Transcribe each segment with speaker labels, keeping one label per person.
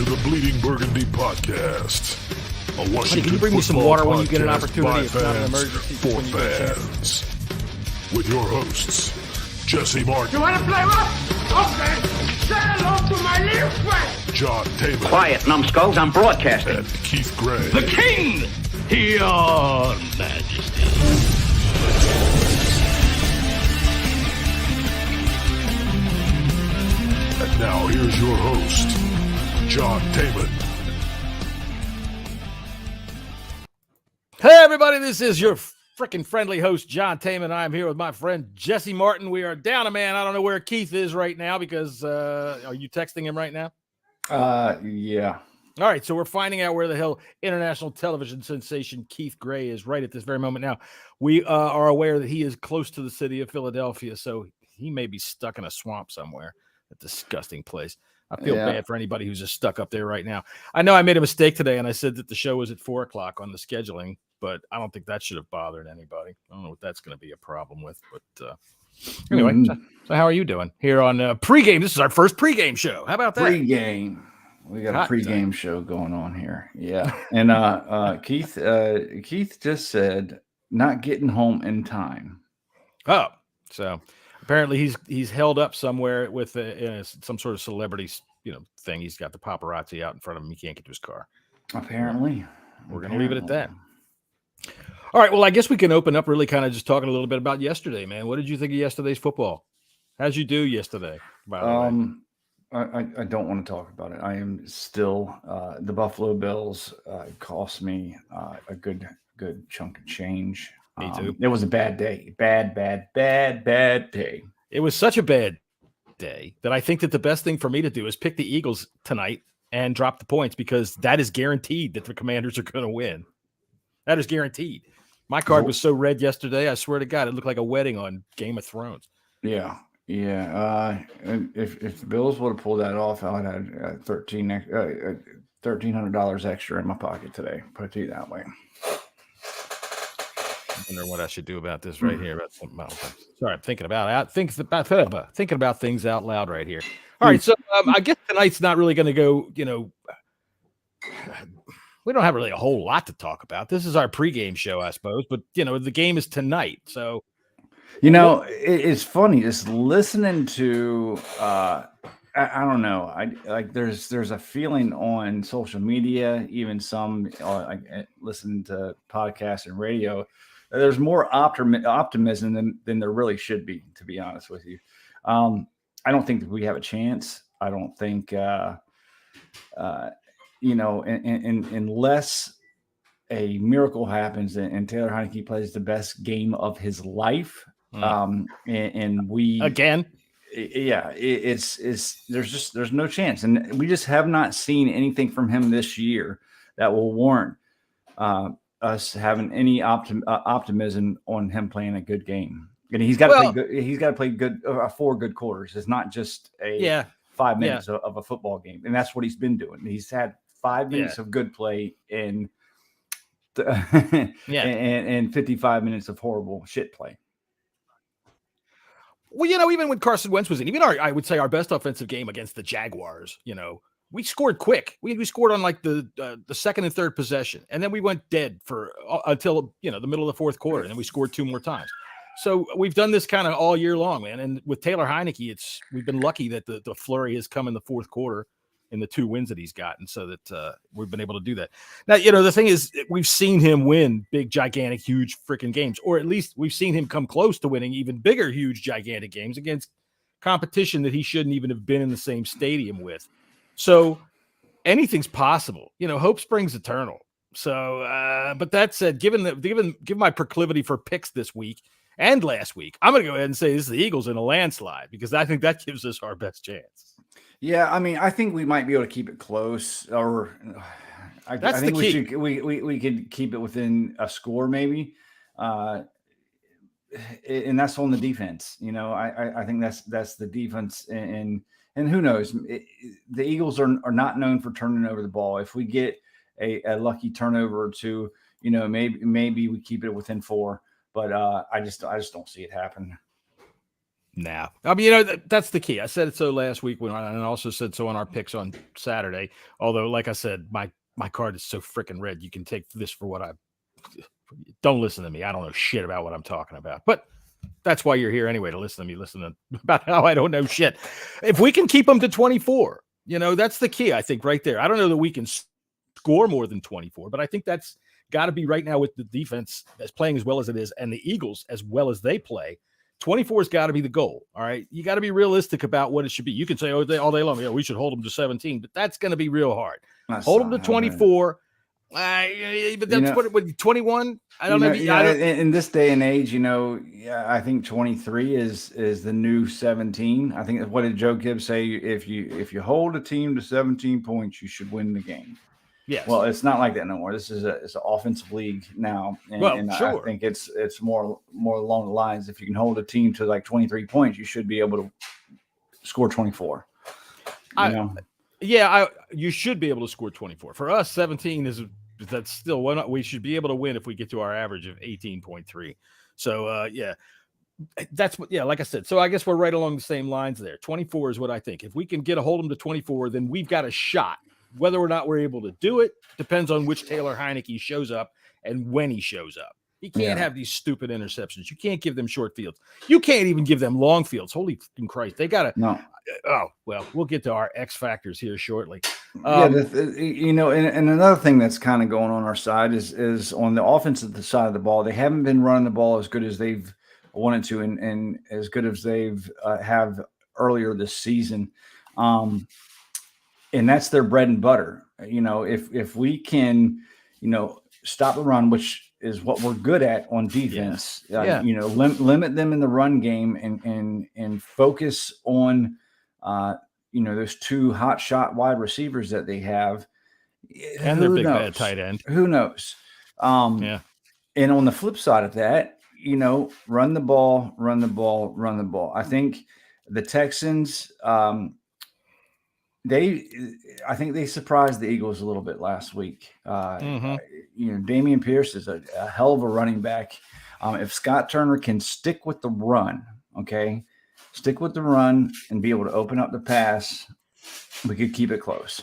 Speaker 1: the Bleeding Burgundy podcast. A Washington
Speaker 2: Can you bring me some water when you get an opportunity?
Speaker 1: It's
Speaker 2: not an emergency.
Speaker 1: for fans. With your hosts, Jesse Martin.
Speaker 3: You want to play rough? Okay. Say hello to my little friend.
Speaker 1: John Taylor.
Speaker 4: Quiet, numbskulls. I'm broadcasting.
Speaker 1: And Keith Gray.
Speaker 5: The King, your Majesty.
Speaker 1: And now here's your host, John Taylor.
Speaker 2: Hey, everybody, this is your freaking friendly host, John Taman. I'm here with my friend, Jesse Martin. We are down a man. I don't know where Keith is right now because are you texting him right now?
Speaker 6: Yeah.
Speaker 2: All right, so we're finding out where the hell international television sensation Keith Gray is right at this very moment. Now, we are aware that he is close to the city of Philadelphia, so he may be stuck in a swamp somewhere, a disgusting place. I feel bad for anybody who's just stuck up there right now. I know I made a mistake today, and I said that the show was at 4 o'clock on the scheduling, but I don't think that should have bothered anybody. I don't know what that's going to be a problem with, but anyway, so how are you doing here on Pregame? This is our first pregame show. How about that?
Speaker 6: Pregame. We got a pregame show going on here. Yeah. And Keith just said not getting home in time.
Speaker 2: Oh, so apparently he's held up somewhere with some sort of celebrity, thing. He's got the paparazzi out in front of him. He can't get to his car.
Speaker 6: Apparently.
Speaker 2: We're going to leave it at that. All right. Well, I guess we can open up really kind of just talking a little bit about yesterday, man. What did you think of yesterday's football? How'd you do yesterday? By the way?
Speaker 6: I don't want to talk about it. I am still the Buffalo Bills cost me a good chunk of change.
Speaker 2: Me too.
Speaker 6: It was a bad day. Bad day.
Speaker 2: It was such a bad day that I think that the best thing for me to do is pick the Eagles tonight and drop the points because that is guaranteed that the Commanders are going to win. That is guaranteed. My card was so red yesterday. I swear to God, it looked like a wedding on Game of Thrones.
Speaker 6: Yeah. If the Bills would have pulled that off, I would have had $1,300 extra in my pocket today. Put it to you that way.
Speaker 2: I wonder what I should do about this right here. Sorry, I'm thinking about things out loud right here. All right, so I guess tonight's not really going to go. We don't have really a whole lot to talk about. This is our pregame show, I suppose. But the game is tonight, so.
Speaker 6: It's funny just listening to I don't know. There's a feeling on social media, even some listening to podcasts and radio. There's more optimism than there really should be, to be honest with you. I don't think that we have a chance. I don't think unless a miracle happens and Taylor Heineke plays the best game of his life. And we
Speaker 2: again,
Speaker 6: there's no chance, and we just have not seen anything from him this year that will warrant us having any optimism on him playing a good game. And he's got to play good. He's got to play good 4 good quarters. It's not just 5 minutes of a football game, and that's what he's been doing. He's had 5 minutes of good play and 55 minutes of horrible shit play.
Speaker 2: Well, even when Carson Wentz was in, I would say our best offensive game against the Jaguars, we scored quick. We scored on like the second and third possession, and then we went dead until the middle of the fourth quarter, and then we scored 2 more times. So we've done this kind of all year long, man. And with Taylor Heineke, we've been lucky that the flurry has come in the fourth quarter in the 2 wins that he's gotten, so that we've been able to do that. Now, the thing is, we've seen him win big, gigantic, huge freaking games, or at least we've seen him come close to winning even bigger, huge, gigantic games against competition that he shouldn't even have been in the same stadium with. So anything's possible. Hope springs eternal. So, but that said, given my proclivity for picks this week and last week, I'm going to go ahead and say this is the Eagles in a landslide because I think that gives us our best chance.
Speaker 6: Yeah, I mean, I think we might be able to keep it close, or I think we could keep it within a score, maybe, and that's on the defense. I think that's the defense, and who knows? The Eagles are not known for turning over the ball. If we get a lucky turnover or two, maybe we keep it within 4, but I just don't see it happen.
Speaker 2: Nah, I mean, that's the key. I said it so last week and I also said so on our picks on Saturday. Although, like I said, my card is so freaking red. You can take this for what I don't listen to me. I don't know shit about what I'm talking about, but that's why you're here anyway, to listen to me, about how I don't know shit. If we can keep them to 24, that's the key, I think, right there. I don't know that we can score more than 24, but I think that's got to be right now with the defense as playing as well as it is and the Eagles as well as they play. 24 has got to be the goal. All right. You got to be realistic about what it should be. You can say, all day long, we should hold them to 17, but that's going to be real hard. Hold them to 24. But that's what 21. I don't know.
Speaker 6: In this day and age, I think 23 is the new 17. I think what did Joe Gibbs say? If you hold a team to 17 points, you should win the game.
Speaker 2: Yes.
Speaker 6: Well, it's not like that no more. This is it's an offensive league now, and sure. I think it's more along the lines. If you can hold a team to like 23 points, you should be able to score 24.
Speaker 2: You should be able to score 24. For us, 17 that's still one. We should be able to win if we get to our average of 18.3. So that's what. Yeah, like I said. So I guess we're right along the same lines there. 24 is what I think. If we can get a hold of them to 24, then we've got a shot. Whether or not we're able to do it depends on which Taylor Heineke shows up and when he shows up. You can't have these stupid interceptions. You can't give them short fields. You can't even give them long fields. Holy Christ. They got to.
Speaker 6: No.
Speaker 2: Oh, well, we'll get to our X factors here shortly.
Speaker 6: And another thing that's kind of going on our side is on the offensive side of the ball. They haven't been running the ball as good as they've wanted to and as good as they've have earlier this season. And that's their bread and butter. If we can, stop the run, which is what we're good at on defense, limit them in the run game and focus on, those two hot shot wide receivers that they have.
Speaker 2: And their big bad tight end.
Speaker 6: Who knows? And on the flip side of that, run the ball. I think the Texans, I think they surprised the Eagles a little bit last week. Damian Pierce is a hell of a running back. If Scott Turner can stick with the run, and be able to open up the pass, we could keep it close.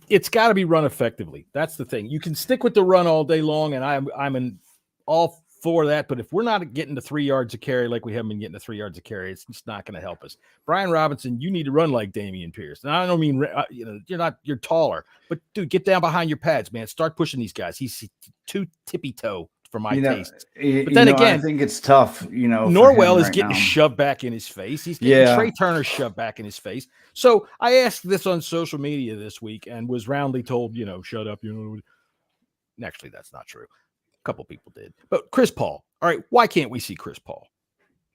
Speaker 2: It's got to be run effectively. That's the thing. You can stick with the run all day long, and I'm all for that. But if we're not getting to 3 yards a carry like we haven't been getting to 3 yards a carry, it's just not going to help us. Brian Robinson, you need to run like Damian Pierce. And I don't mean you're taller, but dude, get down behind your pads, man. Start pushing these guys. He's too tippy toe for my taste. But then again,
Speaker 6: I think it's tough.
Speaker 2: Norwell is getting shoved back in his face. He's getting Trey Turner shoved back in his face. So I asked this on social media this week and was roundly told, shut up. Actually, that's not true. A couple people did, but Chris Paul. All right, why can't we see Chris Paul?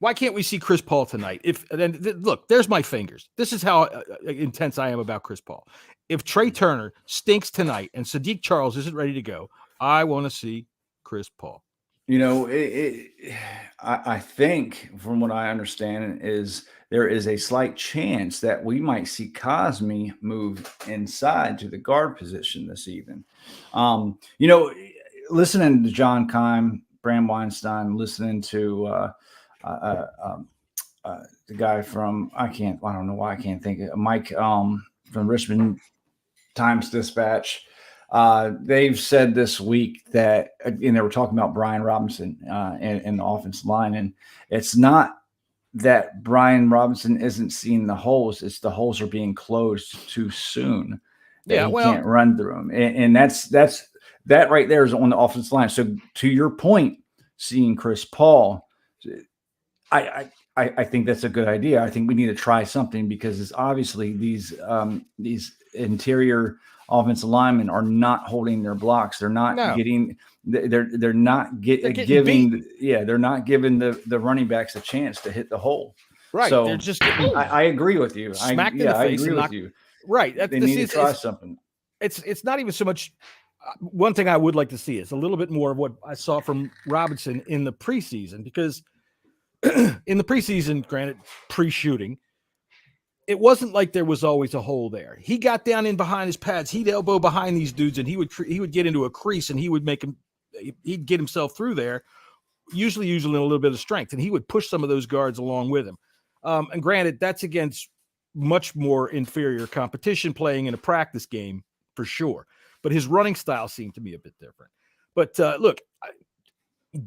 Speaker 2: Why can't we see Chris Paul tonight? Look, there's my fingers. This is how intense I am about Chris Paul. If Trey Turner stinks tonight and Sadiq Charles isn't ready to go, I want to see Chris Paul.
Speaker 6: I think from what I understand is there is a slight chance that we might see Cosme move inside to the guard position this evening. Listening to John Keim, Bram Weinstein, listening to the guy from I don't know why I can't think of Mike from Richmond Times Dispatch. They've said this week that, and they were talking about Brian Robinson in the offensive line, and it's not that Brian Robinson isn't seeing the holes; it's the holes are being closed too soon. Can't run through them, and that's that right there is on the offensive line. So to your point, seeing Chris Paul, I think that's a good idea. I think we need to try something because it's obviously these interior offensive linemen are not holding their blocks. They're not getting. They're not giving. They're not giving the running backs a chance to hit the hole.
Speaker 2: Right.
Speaker 6: So
Speaker 2: they're just.
Speaker 6: I agree with you.
Speaker 2: Smacked in the face.
Speaker 6: I agree with you.
Speaker 2: Right.
Speaker 6: They need to try something.
Speaker 2: It's not even so much. One thing I would like to see is a little bit more of what I saw from Robinson in the preseason, because in the preseason, granted, pre-shooting, it wasn't like there was always a hole there. He got down in behind his pads. He'd elbow behind these dudes, and he would get into a crease, and he'd get himself through there, usually a little bit of strength, and he would push some of those guards along with him. And granted, that's against much more inferior competition playing in a practice game for sure. But his running style seemed to be a bit different. But look,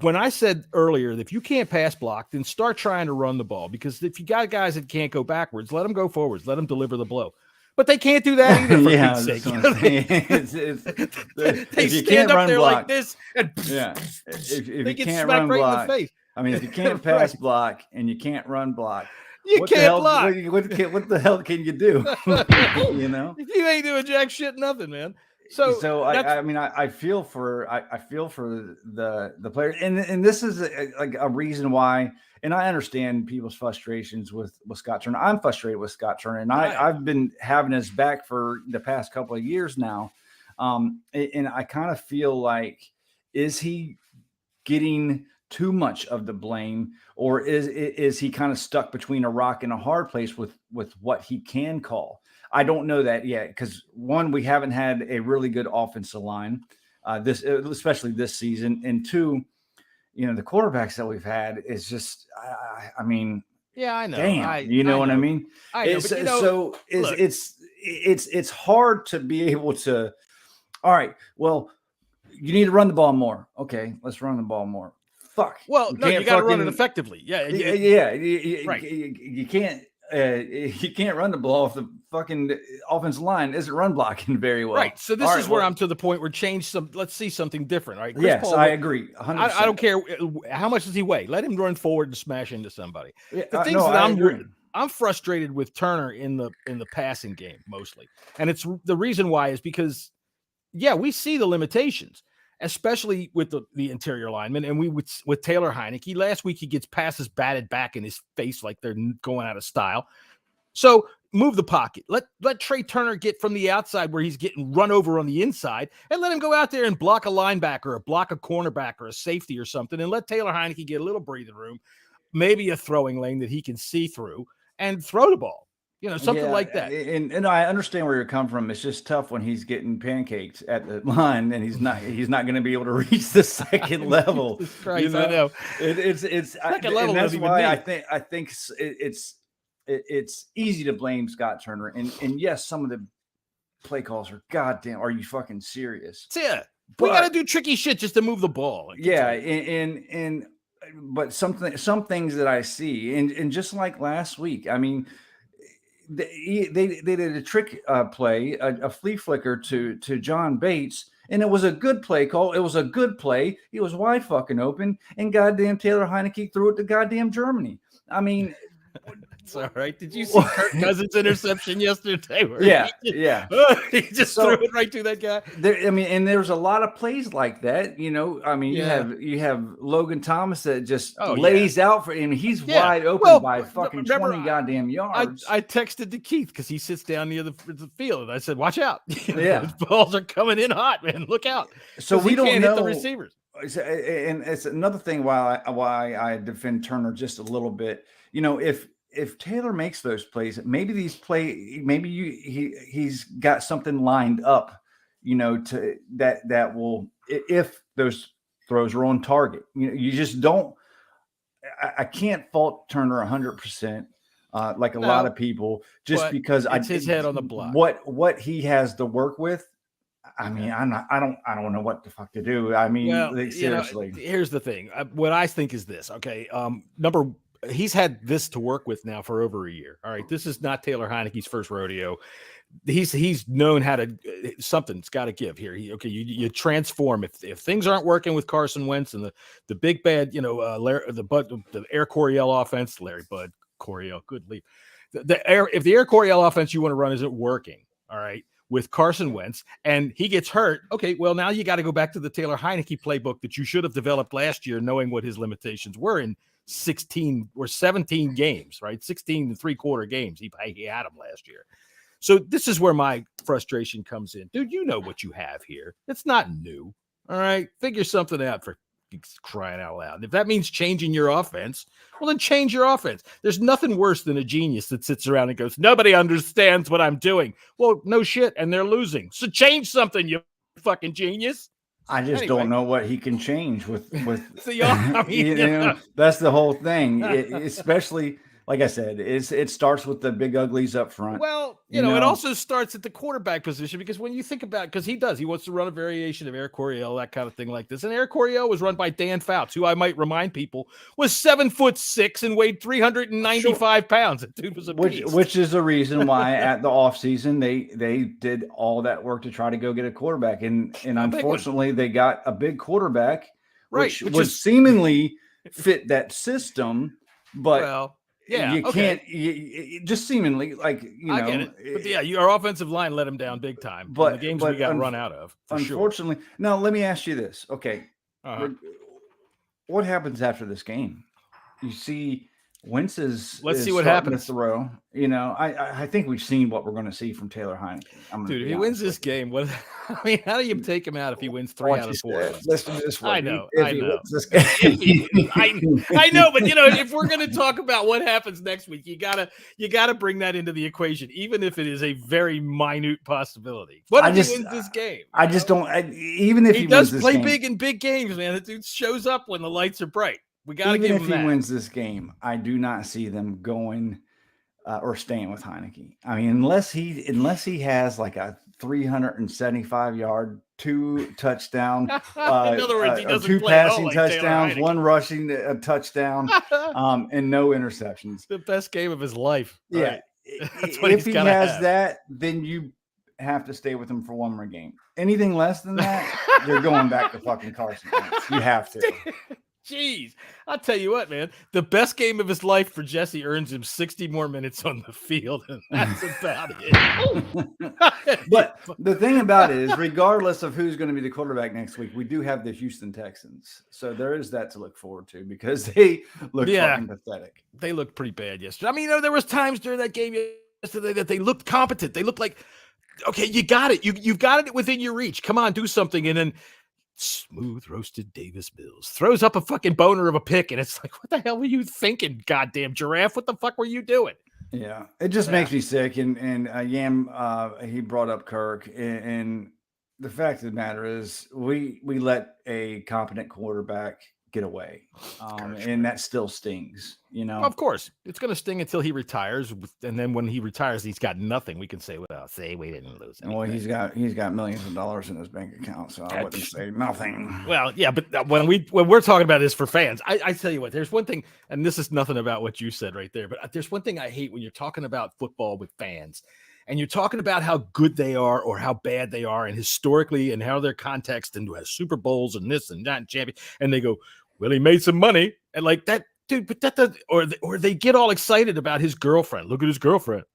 Speaker 2: when I said earlier that if you can't pass block, then start trying to run the ball, because if you got guys that can't go backwards, let them go forwards, let them deliver the blow. But they can't do that either, for Pete's sake. They stand up there like this, and
Speaker 6: if
Speaker 2: they
Speaker 6: you
Speaker 2: get
Speaker 6: can't
Speaker 2: smacked
Speaker 6: run
Speaker 2: right
Speaker 6: block,
Speaker 2: in the face.
Speaker 6: I mean, if you can't pass block and you can't run block,
Speaker 2: you can't block.
Speaker 6: What the hell can you do? You know,
Speaker 2: if you ain't doing jack shit, nothing, man. So
Speaker 6: I mean, I feel for the players, and this is a reason why. And I understand people's frustrations with Scott Turner. I'm frustrated with Scott Turner, and I've been having his back for the past couple of years now. And I kind of feel like, is he getting too much of the blame, or is he kind of stuck between a rock and a hard place with what he can call? I don't know that yet, because one, we haven't had a really good offensive line, especially this season, and two, the quarterbacks that we've had is just, I mean,
Speaker 2: yeah, I know.
Speaker 6: Damn, you know what I mean?
Speaker 2: I know,
Speaker 6: but, it's hard to be able to. All right, well, you need to run the ball more. Okay, let's run the ball more. Fuck.
Speaker 2: Well, you got to run it effectively. Yeah.
Speaker 6: Right. You can't. You can't run the ball if the fucking offensive line isn't run blocking very well.
Speaker 2: Right. So this is where I'm to the point where let's see something different. Right.
Speaker 6: Chris Paul, I agree. 100%.
Speaker 2: I don't care how much does he weigh. Let him run forward and smash into somebody. The things I'm frustrated with Turner in the passing game mostly. And it's the reason why is because, we see the limitations, especially with the interior linemen. And with Taylor Heineke, last week he gets passes batted back in his face like they're going out of style. So move the pocket. Let Trey Turner get from the outside where he's getting run over on the inside, and let him go out there and block a linebacker or block a cornerback or a safety or something, and let Taylor Heineke get a little breathing room, maybe a throwing lane that he can see through, and throw the ball. Something like that.
Speaker 6: And I understand where you're coming from. It's just tough when he's getting pancaked at the line and he's not going to be able to reach the second level.
Speaker 2: Christ, I know.
Speaker 6: It's
Speaker 2: second level.
Speaker 6: And that's why I think it's easy to blame Scott Turner. And yes, some of the play calls are goddamn. Are you fucking serious?
Speaker 2: Yeah, we got to do tricky shit just to move the ball.
Speaker 6: But some things that I see, and just like last week, I mean. They did a trick play, a flea flicker to John Bates, and it was a good play call. It was a good play. He was wide fucking open, and goddamn Taylor Heineke threw it to goddamn Germany. I mean,
Speaker 2: it's all right. Did you see Kirk Cousins' interception yesterday? He just threw it right to that guy.
Speaker 6: And there's a lot of plays like that. You have Logan Thomas that just lays out for him. He's wide open by fucking 20 goddamn yards.
Speaker 2: I texted to Keith because he sits down near the field, and I said, "Watch out! Those balls are coming in hot, man. Look out!"
Speaker 6: So we don't know
Speaker 2: hit the receivers.
Speaker 6: And it's another thing why I defend Turner just a little bit. If Taylor makes those plays, maybe he's got something lined up, to that will, if those throws are on target. You just don't. I can't fault Turner 100%, like a lot of people, just because
Speaker 2: it's his head on the block.
Speaker 6: What he has to work with. I mean, I don't know what the fuck to do. I mean, seriously.
Speaker 2: Here's the thing. What I think is this. Okay, he's had this to work with now for over a year. All right, this is not Taylor Heineke's first rodeo. He's known how to something's got to give here. You transform if things aren't working with Carson Wentz and the big bad, the Air Coryell offense, Larry Bud Coryell, good leap. If the Air Coryell offense you want to run isn't working, all right, with Carson Wentz and he gets hurt, okay, well now you got to go back to the Taylor Heineke playbook that you should have developed last year, knowing what his limitations were in 16 or 17 games, right? 16 and 3/4 games. He had them last year. So this is where my frustration comes in. Dude, you know what you have here. It's not new. All right. Figure something out, for crying out loud. If that means changing your offense, well, then change your offense. There's nothing worse than a genius that sits around and goes, nobody understands what I'm doing. Well, no shit. And they're losing. So change something, you fucking genius.
Speaker 6: I just don't know what he can change with
Speaker 2: that's the whole
Speaker 6: thing. Especially like I said, it starts with the big uglies up front.
Speaker 2: Well, you know, it also starts at the quarterback position because when you think about, because he wants to run a variation of Air Coryell, that kind of thing like this. And Air Coryell was run by Dan Fouts, who I might remind people was 7'6" and weighed 395 pounds. That dude was a beast.
Speaker 6: Which is the reason why at the offseason they did all that work to try to go get a quarterback. And unfortunately they got a big quarterback, which would seemingly fit that system, but
Speaker 2: yeah,
Speaker 6: you can't. You just seemingly I
Speaker 2: get it. But yeah, our offensive line let him down big time. But the games we got run out of.
Speaker 6: Unfortunately,
Speaker 2: sure.
Speaker 6: Now let me ask you this. Okay, what happens after this game? You see, Wentz
Speaker 2: Let's see what happens.
Speaker 6: To throw. You know, I think we've seen what we're going to see from Taylor Heineke.
Speaker 2: Dude, if he wins this game, how do you take him out if he wins 3 out of 4?
Speaker 6: Listen to this.
Speaker 2: I know.
Speaker 6: I know,
Speaker 2: but if we're going to talk about what happens next week, you gotta bring that into the equation, even if it is a very minute possibility. What if he wins this game?
Speaker 6: I just don't. Even if
Speaker 2: he does play big in big games, man, the dude shows up when the lights are bright. We got to give him that.
Speaker 6: Even if he wins this game, I do not see them going or staying with Heineke. I mean, unless he has like a 375-yard, 2 touchdown,
Speaker 2: in other words, he doesn't
Speaker 6: 2
Speaker 2: play
Speaker 6: passing
Speaker 2: like
Speaker 6: touchdowns, 1 rushing touchdown, and no interceptions.
Speaker 2: The best game of his life.
Speaker 6: Yeah.
Speaker 2: Right? If
Speaker 6: he has that, then you have to stay with him for 1 more game. Anything less than that, you're going back to fucking Carson Wentz. You have to.
Speaker 2: Jeez, I'll tell you what, man. The best game of his life for Jesse earns him 60 more minutes on the field, and that's about it.
Speaker 6: But the thing about it is, regardless of who's going to be the quarterback next week, we do have the Houston Texans. So there is that to look forward to because they look fucking pathetic.
Speaker 2: They looked pretty bad yesterday. I mean, there was times during that game yesterday that they looked competent. They looked like, okay, you got it. You've got it within your reach. Come on, do something. And then smooth roasted Davis Mills throws up a fucking boner of a pick, and it's like, what the hell were you thinking, goddamn giraffe? What the fuck were you doing?
Speaker 6: Yeah, it just makes me sick. And Yam, he brought up Kirk, and the fact of the matter is, we let a competent quarterback get away, and that still stings. You know,
Speaker 2: of course, it's going to sting until he retires, and then when he retires, he's got nothing. We can say without we didn't lose anything.
Speaker 6: Well, he's got millions of dollars in his bank account, so I wouldn't say nothing.
Speaker 2: Well, yeah, but when we're talking about this for fans, I tell you what, there's one thing, and this is nothing about what you said right there, but there's one thing I hate when you're talking about football with fans, and you're talking about how good they are or how bad they are, and historically, and how their context, and who has Super Bowls and this and that and champion, and they go, well, he made some money, and like that. Dude, but that does, or they get all excited about his girlfriend. Look at his girlfriend.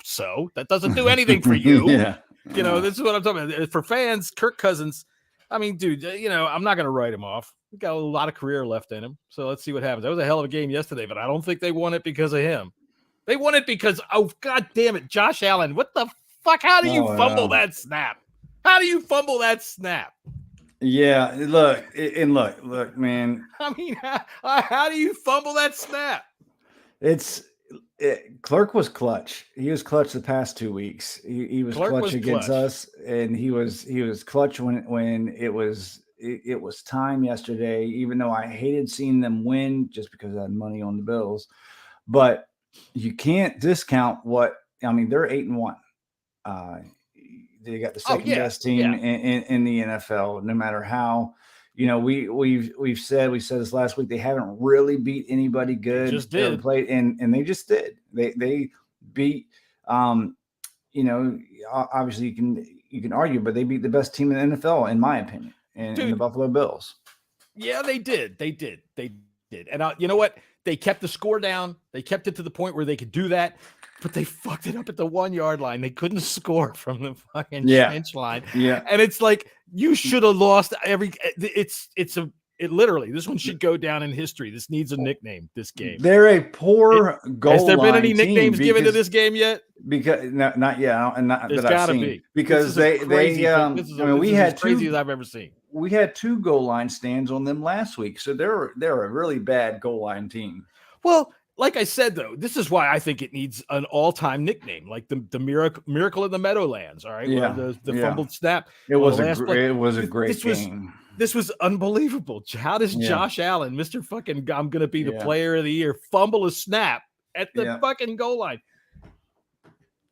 Speaker 2: So that doesn't do anything for you.
Speaker 6: Yeah.
Speaker 2: You know, this is what I'm talking about. For fans, Kirk Cousins, I mean, dude, I'm not going to write him off. He's got a lot of career left in him. So let's see what happens. That was a hell of a game yesterday, but I don't think they won it because of him. They won it because, oh, God damn it, Josh Allen. What the fuck? How do you fumble that snap? How do you fumble that snap?
Speaker 6: Yeah, look, man.
Speaker 2: I mean, how do you fumble that snap?
Speaker 6: Clark was clutch. He was clutch the past 2 weeks. He was clutch against us, and he was clutch when it was time yesterday. Even though I hated seeing them win, just because I had money on the Bills, but you can't discount what I mean. They're 8-1. They got the second best team in the NFL. No matter how, we said this last week. They haven't really beat anybody good.
Speaker 2: They just did.
Speaker 6: Played, and they just did. They beat. Obviously you can argue, but they beat the best team in the NFL, in my opinion, and the Buffalo Bills.
Speaker 2: Yeah, they did. They did. And you know what? They kept the score down. They kept it to the point where they could do that. But they fucked it up at the 1 yard line. They couldn't score from the fucking inch line.
Speaker 6: Yeah.
Speaker 2: And it's like, you should have lost literally, this one should go down in history. This needs a nickname, this game.
Speaker 6: They're a poor goal line.
Speaker 2: Has there been any nicknames given to this game yet?
Speaker 6: Because not yet. And not
Speaker 2: There's
Speaker 6: that I've seen.
Speaker 2: Be.
Speaker 6: Because we had
Speaker 2: as crazy as I've ever seen.
Speaker 6: We had 2 goal line stands on them last week. So they're a really bad goal line team.
Speaker 2: Well, like I said, though, this is why I think it needs an all-time nickname, like the miracle in the Meadowlands. All right,
Speaker 6: yeah,
Speaker 2: the fumbled snap.
Speaker 6: It was a great game.
Speaker 2: This was unbelievable. How does Josh Allen, Mr. Fucking I'm going to be the player of the year, fumble a snap at the fucking goal line.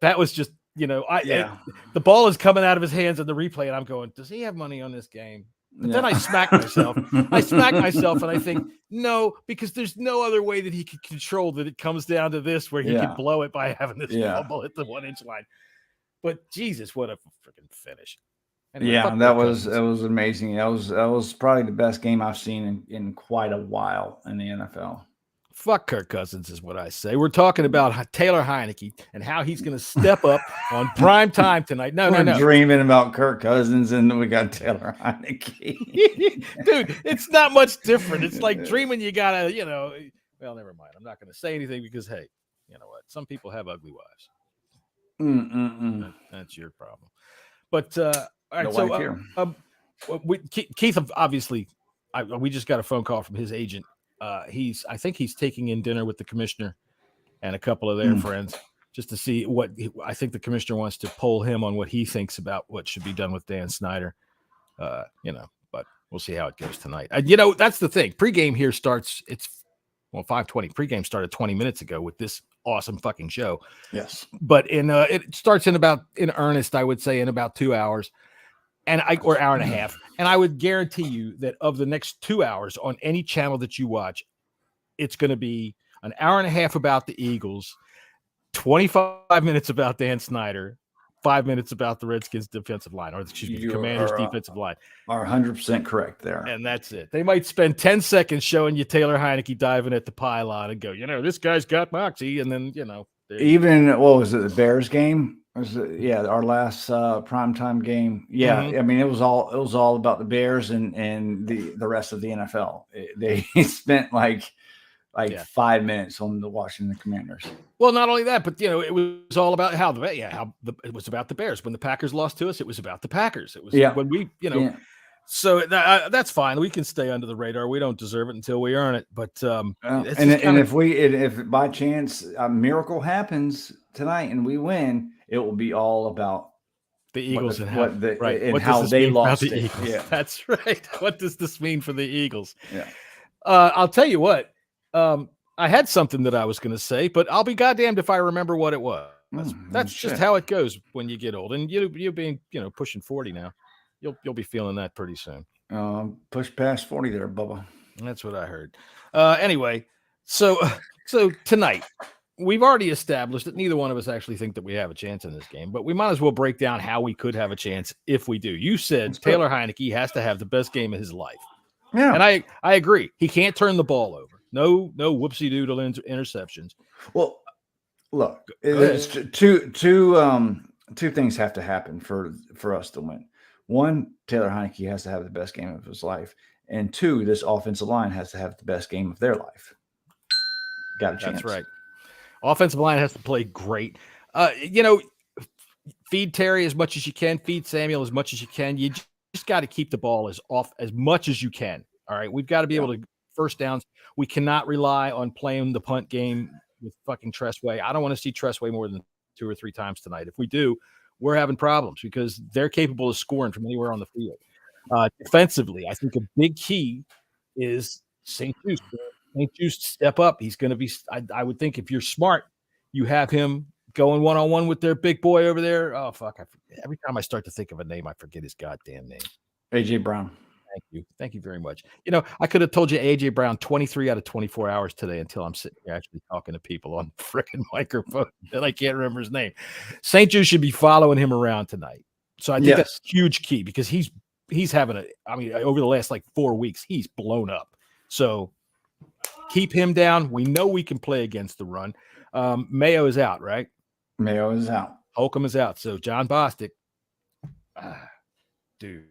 Speaker 2: That was just, the ball is coming out of his hands in the replay, and I'm going, does he have money on this game? But then I smack myself. And I think, no, because there's no other way that he could control that. It comes down to this, where he can blow it by having this fumble at the 1-inch line. But Jesus, what a freaking finish! Anyway,
Speaker 6: that was amazing. That was probably the best game I've seen in quite a while in the NFL.
Speaker 2: Fuck Kirk Cousins is what I say. We're talking about Taylor Heineke and how he's going to step up on prime time tonight. No.
Speaker 6: Dreaming about Kirk Cousins, and we got Taylor Heineke.
Speaker 2: Dude, it's not much different. It's like dreaming you got to, well, never mind. I'm not going to say anything because, hey, you know what? Some people have ugly wives. That's your problem. But, all right, Keith, obviously, we just got a phone call from his agent. I think he's taking in dinner with the commissioner and a couple of their friends just to see what I think the commissioner wants to poll him on what he thinks about what should be done with Dan Snyder. But we'll see how it goes tonight. That's the thing. Pregame here starts. It's 5:20. Pregame started 20 minutes ago with this awesome fucking show.
Speaker 6: Yes,
Speaker 2: but it starts in earnest, I would say, in about 2 hours. Or hour and a half. And I would guarantee you that of the next 2 hours on any channel that you watch, it's going to be an hour and a half about the Eagles, 25 minutes about Dan Snyder, 5 minutes about the Redskins defensive line, or the Commanders defensive line.
Speaker 6: Are 100% correct there.
Speaker 2: And that's it. They might spend 10 seconds showing you Taylor Heineke diving at the pylon and go, this guy's got moxie. And then,
Speaker 6: even, what was it, the Bears game? Our last primetime game. I mean, it was all about the Bears and the rest of the NFL. They spent like 5 minutes on the Washington Commanders.
Speaker 2: Well, not only that, but it was all about it was about the Bears. When the Packers lost to us, it was about the Packers. It was when we So that's fine. We can stay under the radar. We don't deserve it until we earn it. But
Speaker 6: if by chance a miracle happens tonight and we win, it will be all about
Speaker 2: the Eagles
Speaker 6: and
Speaker 2: how
Speaker 6: they lost
Speaker 2: it. Eagles? Yeah, that's right. What does this mean for the Eagles?
Speaker 6: Yeah,
Speaker 2: I'll tell you what. I had something that I was going to say, but I'll be goddamned if I remember what it was. That's just how it goes when you get old, and you being pushing 40 now. You'll be feeling that pretty soon.
Speaker 6: Push past 40 there, Bubba.
Speaker 2: That's what I heard. Anyway, so tonight we've already established that neither one of us actually think that we have a chance in this game, but we might as well break down how we could have a chance if we do. You said Taylor Heineke has to have the best game of his life.
Speaker 6: Yeah.
Speaker 2: And I agree. He can't turn the ball over. No whoopsie doodle interceptions.
Speaker 6: Well, look, it's two things have to happen for us to win. One, Taylor Heineke has to have the best game of his life. And two, this offensive line has to have the best game of their life. Got a chance.
Speaker 2: That's right. Offensive line has to play great. Feed Terry as much as you can. Feed Samuel as much as you can. You just got to keep the ball off as much as you can. All right. We've got to be able to first downs. We cannot rely on playing the punt game with fucking Tressway. I don't want to see Tressway more than 2 or 3 times tonight. If we do, we're having problems because they're capable of scoring from anywhere on the field. Defensively, I think a big key is St. Juste. St. Juste step up. He's going to be – I would think if you're smart, you have him going one-on-one with their big boy over there. Oh, fuck. Every time I start to think of a name, I forget his goddamn name.
Speaker 6: A.J. Brown.
Speaker 2: Thank you very much. I could have told you A.J. Brown 23 out of 24 hours today until I'm sitting here actually talking to people on the freaking microphone and I can't remember his name. St. Juste should be following him around tonight. So I think that's a huge key because he's having over the last 4 weeks, he's blown up. So keep him down. We know we can play against the run. Mayo is out, right?
Speaker 6: Mayo is out.
Speaker 2: Holcomb is out. So John Bostic, dude.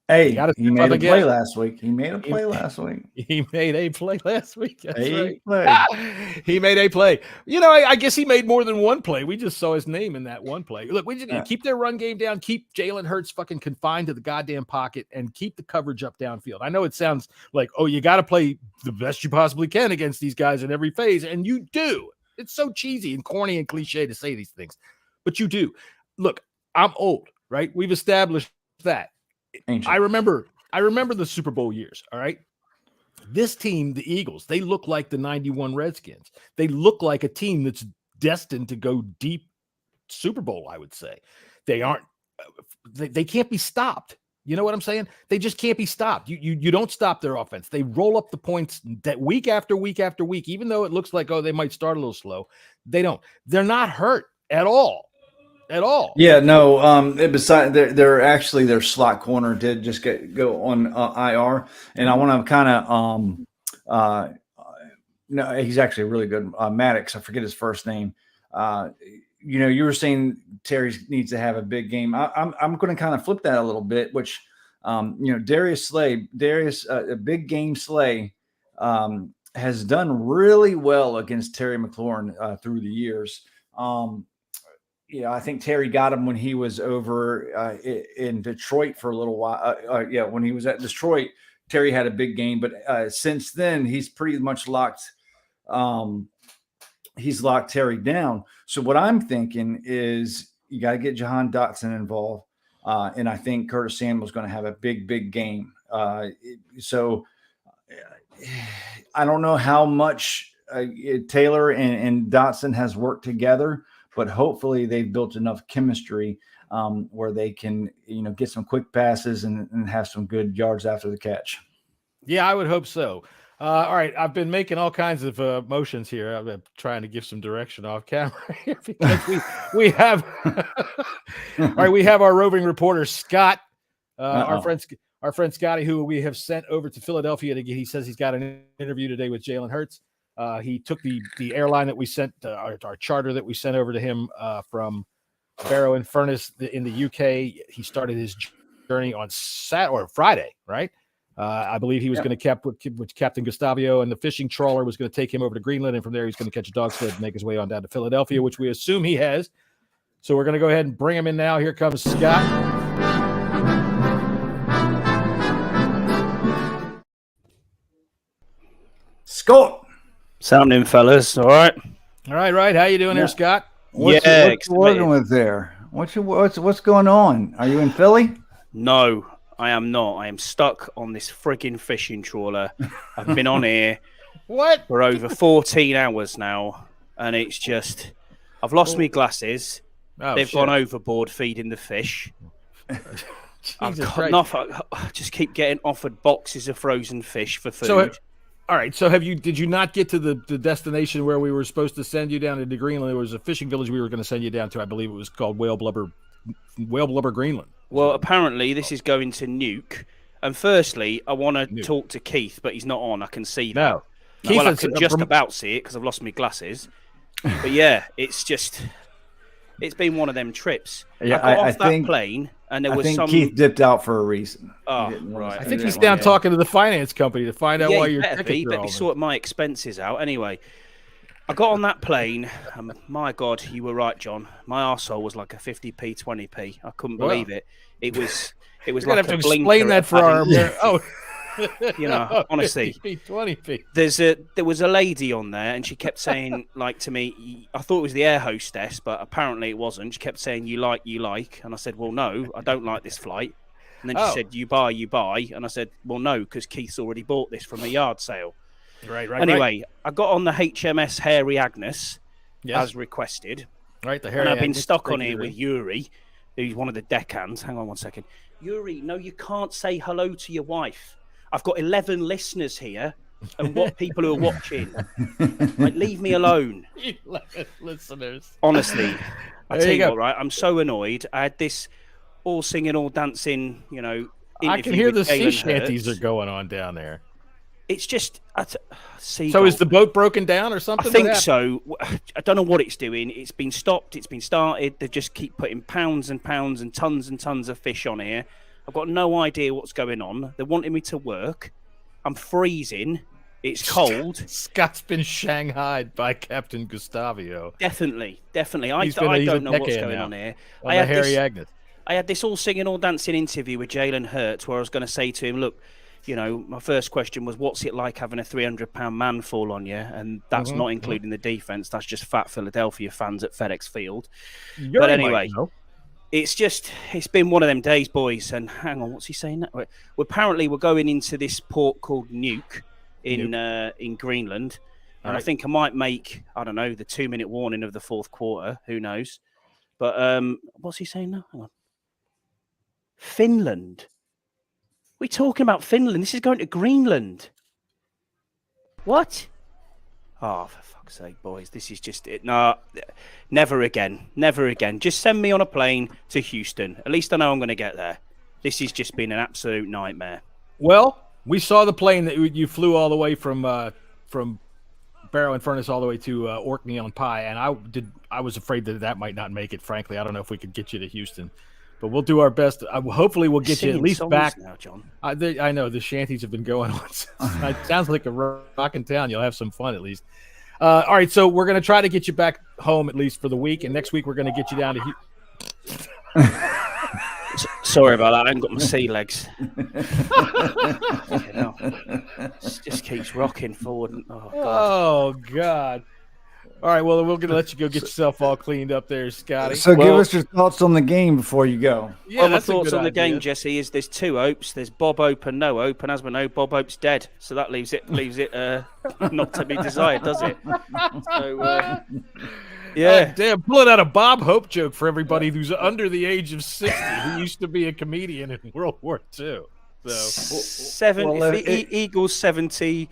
Speaker 6: Hey, he made a play last week. He made a play last week.
Speaker 2: He made a play last week. That's right.
Speaker 6: Play.
Speaker 2: He made a play. I guess he made more than one play. We just saw his name in that one play. Look, we just need to keep their run game down, keep Jalen Hurts fucking confined to the goddamn pocket, and keep the coverage up downfield. I know it sounds like, you got to play the best you possibly can against these guys in every phase, and you do. It's so cheesy and corny and cliche to say these things, but you do. Look, I'm old, right? We've established that.
Speaker 6: Ancient.
Speaker 2: I remember the Super Bowl years. All right. This team, the Eagles, they look like the 91 Redskins. They look like a team that's destined to go deep Super Bowl, I would say. They aren't, they can't be stopped. You know what I'm saying? They just can't be stopped. You don't stop their offense. They roll up the points that week after week after week, even though it looks like, oh, they might start a little slow. They don't. They're not hurt at all. At all.
Speaker 6: Yeah, no. Besides, they're actually their slot corner did just go on IR, and I want to kind of no, he's actually really good. Maddox, I forget his first name. You were saying Terry needs to have a big game. I'm going to kind of flip that a little bit, which Darius, a big game Slay, has done really well against Terry McLaurin through the years. I think Terry got him when he was over in Detroit for a little while. When he was at Detroit, Terry had a big game, but since then he's pretty much locked. He's locked Terry down. So what I'm thinking is you got to get Jahan Dotson involved, and I think Curtis Samuel's going to have a big game. So I don't know how much Taylor and Dotson has worked together. But hopefully they've built enough chemistry where they can, get some quick passes and have some good yards after the catch.
Speaker 2: Yeah, I would hope so. All right, I've been making all kinds of motions here. I've been trying to give some direction off camera here because we have all right. We have our roving reporter Scott, our friend Scotty, who we have sent over to Philadelphia to get. He says he's got an interview today with Jalen Hurts. He took the airline that we sent, our charter that we sent over to him from Barrow and Furness in the UK. He started his journey on Friday, right? I believe he was going to cap with Captain Gustavio, and the fishing trawler was going to take him over to Greenland, and from there he's going to catch a dog sled and make his way on down to Philadelphia, which we assume he has. So we're going to go ahead and bring him in now. Here comes Scott.
Speaker 6: Scott.
Speaker 7: Sounding, fellas. All right.
Speaker 2: All right. How you doing there, Scott?
Speaker 6: What's you working with there? What's going on? Are you in Philly?
Speaker 7: No, I am not. I am stuck on this frigging fishing trawler. I've been on here for over 14 hours now, and it's just I've lost my glasses. They've gone overboard feeding the fish. I've got enough. I just keep getting offered boxes of frozen fish for food.
Speaker 2: All right. So did you not get to the destination where we were supposed to send you down into Greenland? There was a fishing village we were going to send you down to. I believe it was called Whale Blubber Greenland.
Speaker 7: Well, apparently this is going to Nuke. And firstly, I want to talk to Keith, but he's not on. I can see that.
Speaker 2: No.
Speaker 7: Keith, I can just about see it because I've lost my glasses. But yeah, it's been one of them trips.
Speaker 6: Yeah,
Speaker 7: I got off that plane, and there was some.
Speaker 6: Keith dipped out for a reason.
Speaker 7: Oh, right.
Speaker 2: I think he's down talking to the finance company to find out why your tickets are
Speaker 7: better be sort my expenses out. Anyway, I got on that plane, and my God, you were right, John. My arsehole was like a 50p, 20p. I couldn't believe it. It was like
Speaker 2: have to explain that for our.
Speaker 7: Honestly,
Speaker 2: 20p.
Speaker 7: There was a lady on there, and she kept saying to me, I thought it was the air hostess, but apparently it wasn't. She kept saying, you like, and I said, well, no, I don't like this flight. And then she said, you buy, and I said, well, no, because Keith's already bought this from a yard sale.
Speaker 2: Right.
Speaker 7: Anyway, I got on the HMS Hairy Agnes as requested.
Speaker 2: Right, the Hairy
Speaker 7: and I've been
Speaker 2: Agnes,
Speaker 7: stuck on here with Yuri, who's one of the deckhands. Hang on one second. Yuri, no, you can't say hello to your wife. I've got 11 listeners here, and what people who are watching. Leave me alone.
Speaker 2: 11 listeners.
Speaker 7: Honestly, I tell you what, right? I'm so annoyed. I had this all singing, all dancing,
Speaker 2: I can hear the sea shanties are going on down there.
Speaker 7: It's just
Speaker 2: So is the boat broken down or something?
Speaker 7: I think so. I don't know what it's doing. It's been stopped. It's been started. They just keep putting pounds and pounds and tons of fish on here. I've got no idea what's going on. They're wanting me to work. I'm freezing. It's cold.
Speaker 2: Scott's been shanghaied by Captain Gustavio.
Speaker 7: Definitely. I don't know what's going on here.
Speaker 2: I had Hairy Agnes.
Speaker 7: I had this all singing, all dancing interview with Jalen Hurts where I was going to say to him, look, my first question was, what's it like having a 300-pound man fall on you? And that's not including the defense. That's just fat Philadelphia fans at FedEx Field. But anyway, it's been one of them days, boys. And hang on, what's he saying? Apparently, we're going into this port called Nuke. in Greenland. And
Speaker 2: right.
Speaker 7: I think I might make, I don't know, the 2-minute warning of the fourth quarter. Who knows? But what's he saying now? Hang on. Finland. We're talking about Finland. This is going to Greenland. What? Oh, for fuck's sake, boys. This is just it. No, never again. Never again. Just send me on a plane to Houston. At least I know I'm going to get there. This has just been an absolute nightmare.
Speaker 2: Well, we saw the plane that you flew all the way from Barrow and Furnace all the way to Orkney on Pie, and I was afraid that might not make it. Frankly, I don't know if we could get you to Houston, but we'll do our best. Hopefully, we'll get you at least back.
Speaker 7: Now, John.
Speaker 2: I know the shanties have been going on. It sounds like a rockin' town. You'll have some fun at least. All right, so we're going to try to get you back home at least for the week, and next week we're going to get you down to Houston.
Speaker 7: Sorry about that. I haven't got my sea legs. It just keeps rocking forward.
Speaker 2: Oh, God. All right, well, we're going to let you go get yourself all cleaned up there, Scotty.
Speaker 6: So give us your thoughts on the game before you go.
Speaker 2: Yeah,
Speaker 7: my thoughts on the game, Jesse, is there's 2 Opes. There's Bob Ope and no Ope, and as we know, Bob Ope's dead. So that leaves it not to be desired, does it? So, yeah.
Speaker 2: Damn, pulling out a Bob Hope joke for everybody who's under the age of 60 who used to be a comedian in World War II. So
Speaker 7: Eagles 70,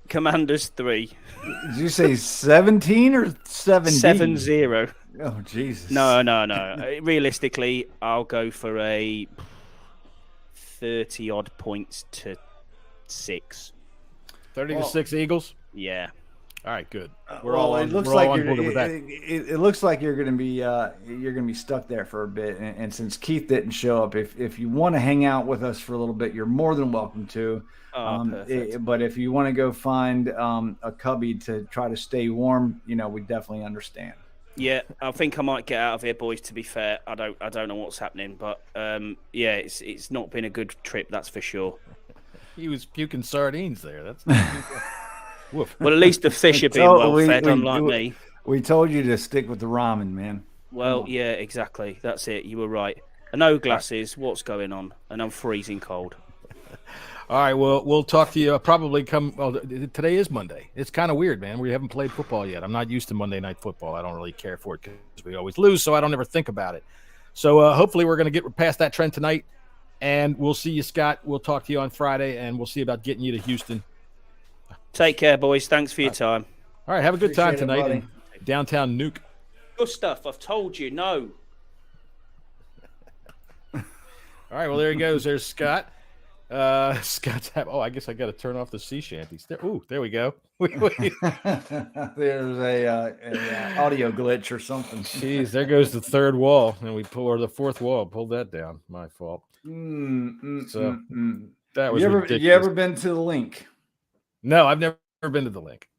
Speaker 7: Commanders 3.
Speaker 6: Did you say 17 or 70?
Speaker 7: 7-0.
Speaker 6: Oh, Jesus.
Speaker 7: No. Realistically, I'll go for a 30-odd points to 6.
Speaker 2: 30 to 6 Eagles?
Speaker 7: Yeah.
Speaker 2: All right, good.
Speaker 6: It looks like you're going to be stuck there for a bit. And since Keith didn't show up, if you want to hang out with us for a little bit, you're more than welcome to. But if you want to go find a cubby to try to stay warm, we definitely understand.
Speaker 7: Yeah, I think I might get out of here, boys. To be fair, I don't know what's happening, but it's not been a good trip, that's for sure.
Speaker 2: He was puking sardines there. That's not
Speaker 7: Woof. Well, at least the fish are being well fed, unlike me.
Speaker 6: We told you to stick with the ramen, man.
Speaker 7: Well, yeah, exactly. That's it. You were right. No glasses. What's going on? And I'm freezing cold.
Speaker 2: All right, well, we'll talk to you probably today is Monday. It's kind of weird, man. We haven't played football yet. I'm not used to Monday Night Football. I don't really care for it because we always lose, so I don't ever think about it. So hopefully we're going to get past that trend tonight, and we'll see you, Scott. We'll talk to you on Friday, and we'll see about getting you to Houston.
Speaker 7: Take care, boys. Thanks for your time.
Speaker 2: All right, have a good time tonight in downtown Nuke.
Speaker 7: Good stuff. I've told you, no.
Speaker 2: All right, well, there he goes. There's Scott. Scott's I guess I got to turn off the sea shanties. There we go.
Speaker 6: There's a audio glitch or something.
Speaker 2: Jeez, there goes the third wall, and the fourth wall. Pulled that down. My fault. That was ridiculous.
Speaker 6: You ever been to the link?
Speaker 2: No, I've never been to the link.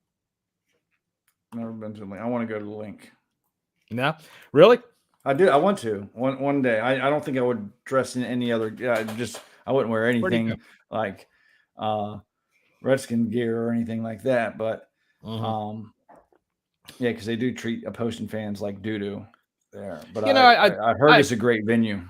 Speaker 6: Never been to the link. I want to go to the link.
Speaker 2: No, really?
Speaker 6: I do. I want to one day. I don't think I would dress in any other. I wouldn't wear anything like Redskin gear or anything like that. But because they do treat opposing fans like doo-doo there. But I heard it's a great venue.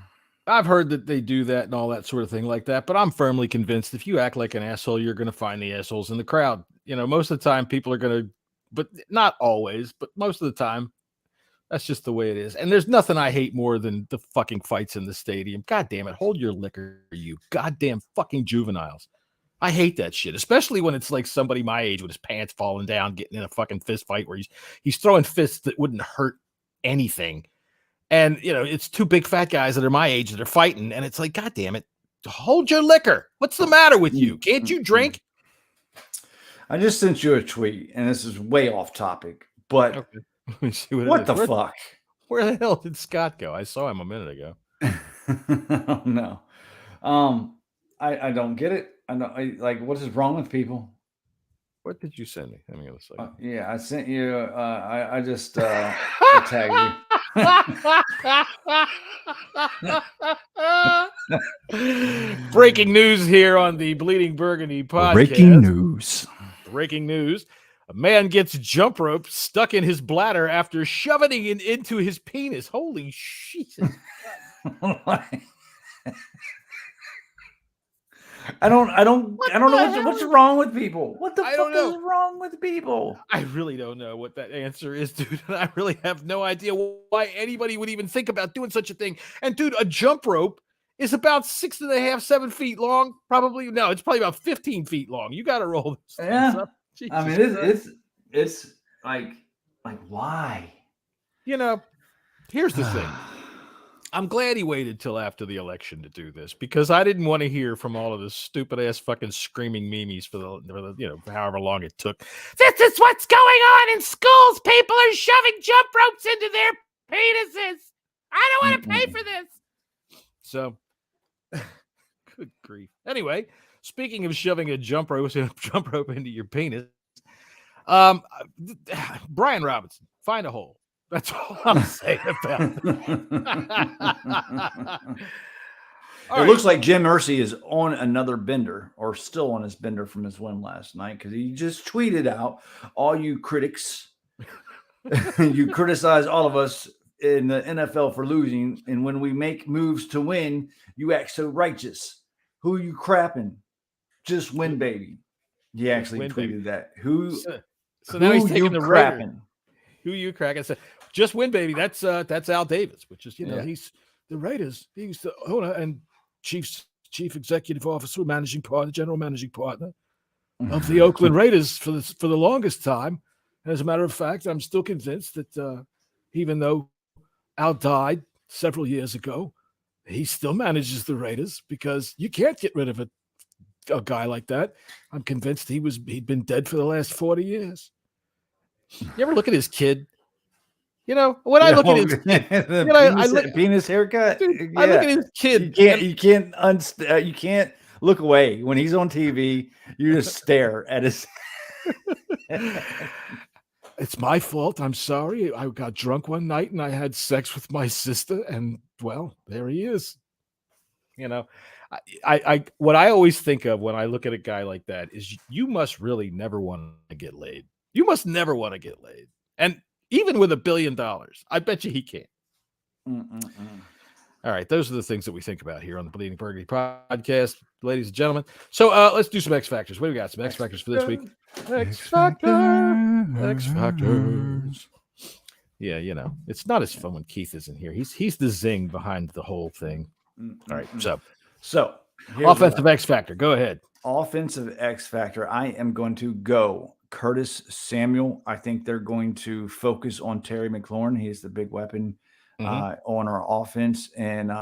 Speaker 2: I've heard that they do that and all that sort of thing like that, but I'm firmly convinced if you act like an asshole, you're going to find the assholes in the crowd. Most of the time people are going to, but not always, but most of the time, that's just the way it is. And there's nothing I hate more than the fucking fights in the stadium. God damn it. Hold your liquor, you goddamn fucking juveniles. I hate that shit, especially when it's like somebody my age with his pants falling down, getting in a fucking fist fight where he's throwing fists that wouldn't hurt anything. And, it's 2 big fat guys that are my age that are fighting. And it's like, God damn it. Hold your liquor. What's the matter with you? Can't you drink?
Speaker 6: I just sent you a tweet, and this is way off topic, but
Speaker 2: okay. Let me see
Speaker 6: what the fuck?
Speaker 2: Where the hell did Scott go? I saw him a minute ago.
Speaker 6: Oh, no. I don't get it. What is wrong with people?
Speaker 2: What did you send me? Hang on a second.
Speaker 6: I sent you. I just tagged you.
Speaker 2: Breaking news here on the Bleeding Burgundy podcast. Breaking news. A man gets jump rope stuck in his bladder after shoving it into his penis. Holy shit.
Speaker 6: I don't know what's wrong with people. What the fuck is wrong with people?
Speaker 2: I really don't know what that answer is, dude. And I really have no idea why anybody would even think about doing such a thing. And dude, a jump rope is about 6.5, 7 feet long. Probably no, it's probably about 15 feet long. You got to roll this thing up.
Speaker 6: I mean, it's like why?
Speaker 2: Here's the thing. I'm glad he waited till after the election to do this because I didn't want to hear from all of the stupid ass fucking screaming memes for the however long it took. This is what's going on in schools. People are shoving jump ropes into their penises. I don't want to pay for this. So, good grief. Anyway, speaking of shoving a jump rope into your penis, Brian Robinson, find a hole. That's all I'm saying about it.
Speaker 6: It looks like Jim Irsay is on another bender or still on his bender from his win last night because he just tweeted out, all you critics, you criticize all of us in the NFL for losing, and when we make moves to win, you act so righteous. Who you crapping? Just win, baby. He actually tweeted that.
Speaker 2: So now he's taking the crapping. Who you cracking? So just win, baby. That's Al Davis, which is he's the Raiders. He's the owner and chief executive officer, general managing partner of the Oakland Raiders for the longest time. And as a matter of fact, I'm still convinced that even though Al died several years ago, he still manages the Raiders because you can't get rid of a guy like that. I'm convinced he'd been dead for the last 40 years. You ever look at his kid? When I look at his kid,
Speaker 6: penis haircut.
Speaker 2: Dude, I look at his kid.
Speaker 6: You can't look away when he's on TV. You just stare at his.
Speaker 2: It's my fault. I'm sorry. I got drunk one night and I had sex with my sister, and well, there he is. I what I always think of when I look at a guy like that is you must really never want to get laid. You must never want to get laid. And even with $1 billion, I bet you he can't. All right. Those are the things that we think about here on the Bleeding Burgundy podcast, ladies and gentlemen. So let's do some X Factors. What do we got? Some X Factors for this week. X Factors. Yeah, it's not as fun when Keith isn't here. He's the zing behind the whole thing. All right. So offensive X Factor. Go ahead.
Speaker 6: Offensive X Factor. I am going to go Curtis Samuel. I think they're going to focus on Terry McLaurin. He's the big weapon on our offense. And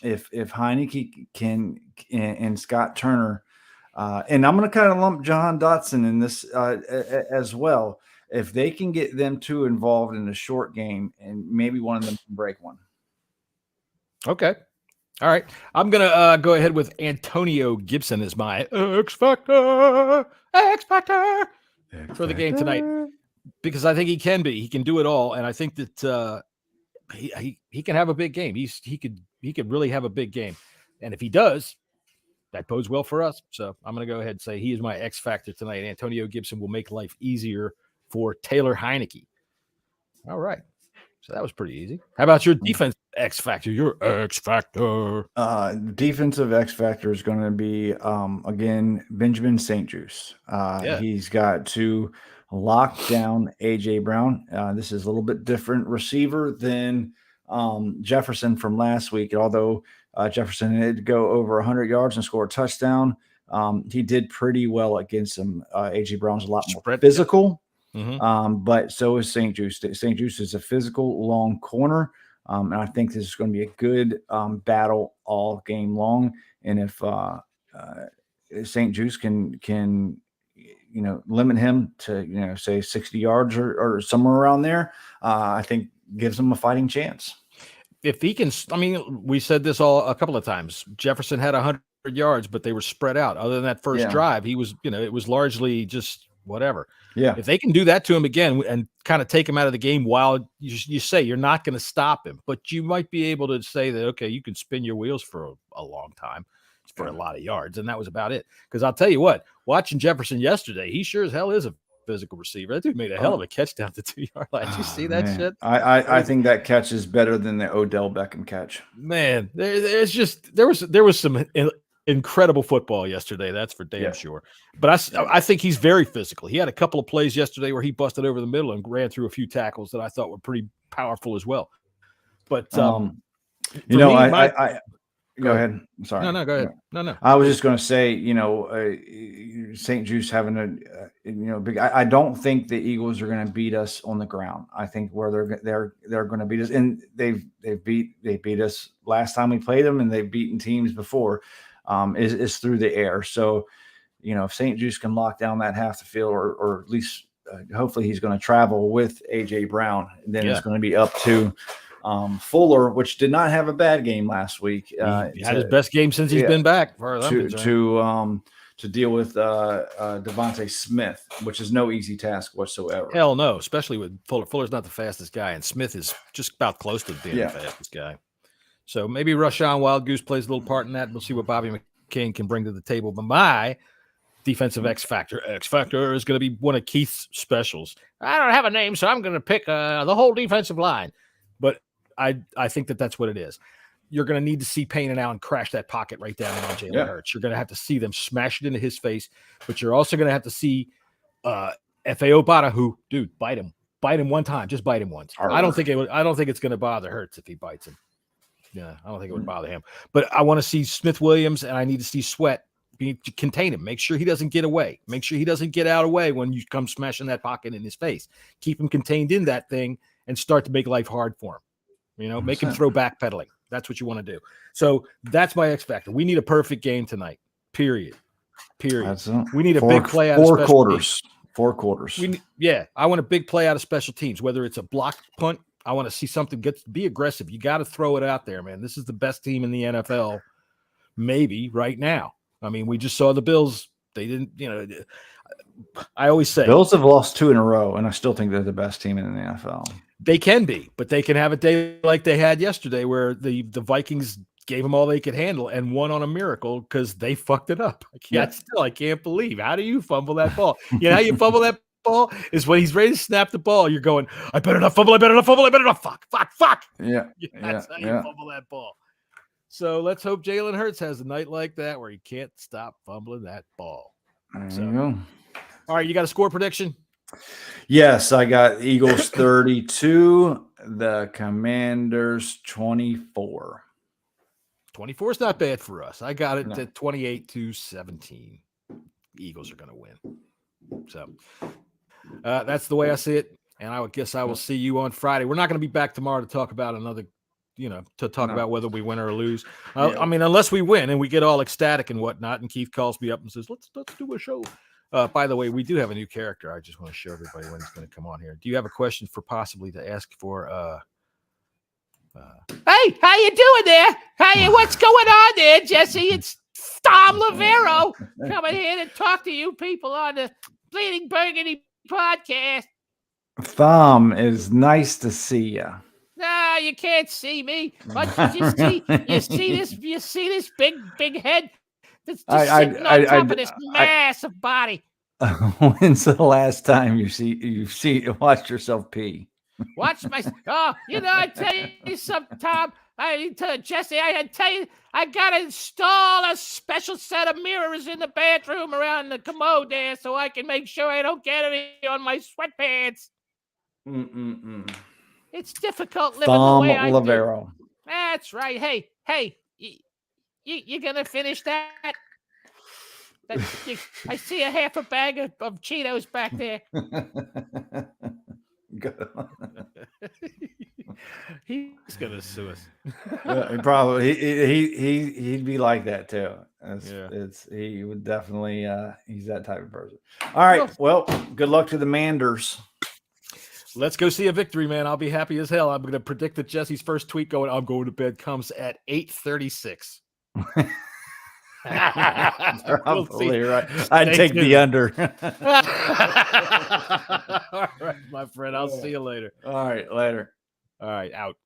Speaker 6: if Heineke can and Scott Turner, and I'm going to kind of lump John Dotson in this as well. If they can get them two involved in a short game and maybe one of them can break one.
Speaker 2: Okay. All right. I'm going to go ahead with Antonio Gibson as my X Factor for the game tonight, because I think he can be. He can do it all, and I think that he can have a big game. He could really have a big game, and if he does, that bodes well for us. So I'm going to go ahead and say he is my X Factor tonight. Antonio Gibson will make life easier for Taylor Heineke. All right. So that was pretty easy. How about your defense X Factor? Your X Factor.
Speaker 6: Defensive X Factor is going to be, again, Benjamin St-Juste. He's got to lock down A.J. Brown. This is a little bit different receiver than Jefferson from last week. Although Jefferson did go over 100 yards and score a touchdown, he did pretty well against him. A.J. Brown's a lot more physical. But so is St-Juste. St-Juste is a physical long corner. And I think this is going to be a good battle all game long. And if St-Juste can limit him to, say 60 yards or somewhere around there, I think gives him a fighting chance.
Speaker 2: If he can, we said this a couple of times. Jefferson had 100 yards, but they were spread out. Other than that first drive, he was, it was largely just whatever.
Speaker 6: Yeah.
Speaker 2: If they can do that to him again and kind of take him out of the game while you say you're not going to stop him, but you might be able to say that, okay, you can spin your wheels for a long time for a lot of yards. And that was about it. Because I'll tell you what, watching Jefferson yesterday, he sure as hell is a physical receiver. That dude made a hell of a catch down the 2-yard line. Did you see that shit?
Speaker 6: I think that catch is better than the Odell Beckham catch.
Speaker 2: Man, there was some incredible football yesterday. That's for damn sure. But I think he's very physical. He had a couple of plays yesterday where he busted over the middle and ran through a few tackles that I thought were pretty powerful as well. But
Speaker 6: go ahead. I'm sorry.
Speaker 2: No, go ahead. No.
Speaker 6: I was just going to say, St. Jude's having big. I don't think the Eagles are going to beat us on the ground. I think where they're going to beat us, and they beat us last time we played them, and they've beaten teams before. Is through the air. So, if St. Jude's can lock down that half the field, or at least hopefully he's going to travel with A.J. Brown, then it's going to be up to Fuller, which did not have a bad game last week.
Speaker 2: He had his best game since he's been back.
Speaker 6: To deal with Devontae Smith, which is no easy task whatsoever.
Speaker 2: Hell no, especially with Fuller. Fuller's not the fastest guy, and Smith is just about close to being the fastest guy. So maybe Rashawn Wild Goose plays a little part in that. We'll see what Bobby McCain can bring to the table. But my defensive X Factor is going to be one of Keith's specials. I don't have a name, so I'm going to pick the whole defensive line. But I think that's what it is. You're going to need to see Payne and Allen crash that pocket right down on Jalen Hurts. You're going to have to see them smash it into his face. But you're also going to have to see F.A. Obata, who, dude, bite him one time. Just bite him once. I don't think it's going to bother Hurts if he bites him. Yeah, I don't think it would bother him. But I want to see Smith Williams, and I need to see Sweat contain him. Make sure he doesn't get away. Make sure he doesn't get out of way when you come smashing that pocket in his face. Keep him contained in that thing and start to make life hard for him. Make him throw backpedaling. That's what you want to do. So that's my X factor. We need a perfect game tonight. Period. We need a big play out of special teams.
Speaker 6: 4 quarters.
Speaker 2: I want a big play out of special teams, whether it's a block punt. I want to see something be aggressive. You got to throw it out there, man. This is the best team in the NFL, maybe right now. I mean, we just saw the Bills. They didn't, I always say
Speaker 6: Bills have lost 2 in a row, and I still think they're the best team in the NFL.
Speaker 2: They can be, but they can have a day like they had yesterday where the Vikings gave them all they could handle and won on a miracle because they fucked it up. I can't believe. How do you fumble that ball? How you fumble that ball is when he's ready to snap the ball. You're going, I better not fumble. Fuck.
Speaker 6: Yeah.
Speaker 2: That's how you fumble that ball. So let's hope Jalen Hurts has a night like that where he can't stop fumbling that ball.
Speaker 6: There you go.
Speaker 2: All right, you got a score prediction?
Speaker 6: Yes, I got Eagles 32, the Commanders 24.
Speaker 2: 24 is not bad for us. I got it at 28-17. Eagles are going to win. So that's the way I see it. And I would guess I will see you on Friday. We're not going to be back tomorrow to talk about another, about whether we win or lose. I mean, unless we win and we get all ecstatic and whatnot, and Keith calls me up and says, let's do a show. By the way, we do have a new character. I just want to show everybody when he's going to come on here. Do you have a question possibly to ask for?
Speaker 8: Hey, how you doing there? Hey, what's going on there, Jesse? It's Tom Lavero coming here to talk to you people on the Bleeding Burgundy podcast.
Speaker 6: Thom, it's nice to see you.
Speaker 8: No, you can't see me. But you see this big head that's just sitting on top of this massive body.
Speaker 6: When's the last time you watched yourself pee?
Speaker 8: Watch my. I tell you something, Tom. Jesse, I tell you, I gotta install a special set of mirrors in the bathroom around the commode there, so I can make sure I don't get any on my sweatpants. It's difficult living the way I
Speaker 6: Lavero.
Speaker 8: do. That's right. Hey, you gonna finish that? I see a half a bag of Cheetos back there.
Speaker 2: He's gonna sue us.
Speaker 6: He'd be like that too. He would definitely. He's that type of person. All right. Well, good luck to the Manders.
Speaker 2: Let's go see a victory, man. I'll be happy as hell. I'm going to predict that Jesse's first tweet I'm going to bed comes at 8:36.
Speaker 6: Probably right. I'd take the under.
Speaker 2: All right, my friend. I'll see you later.
Speaker 6: All right, later.
Speaker 2: All right, out.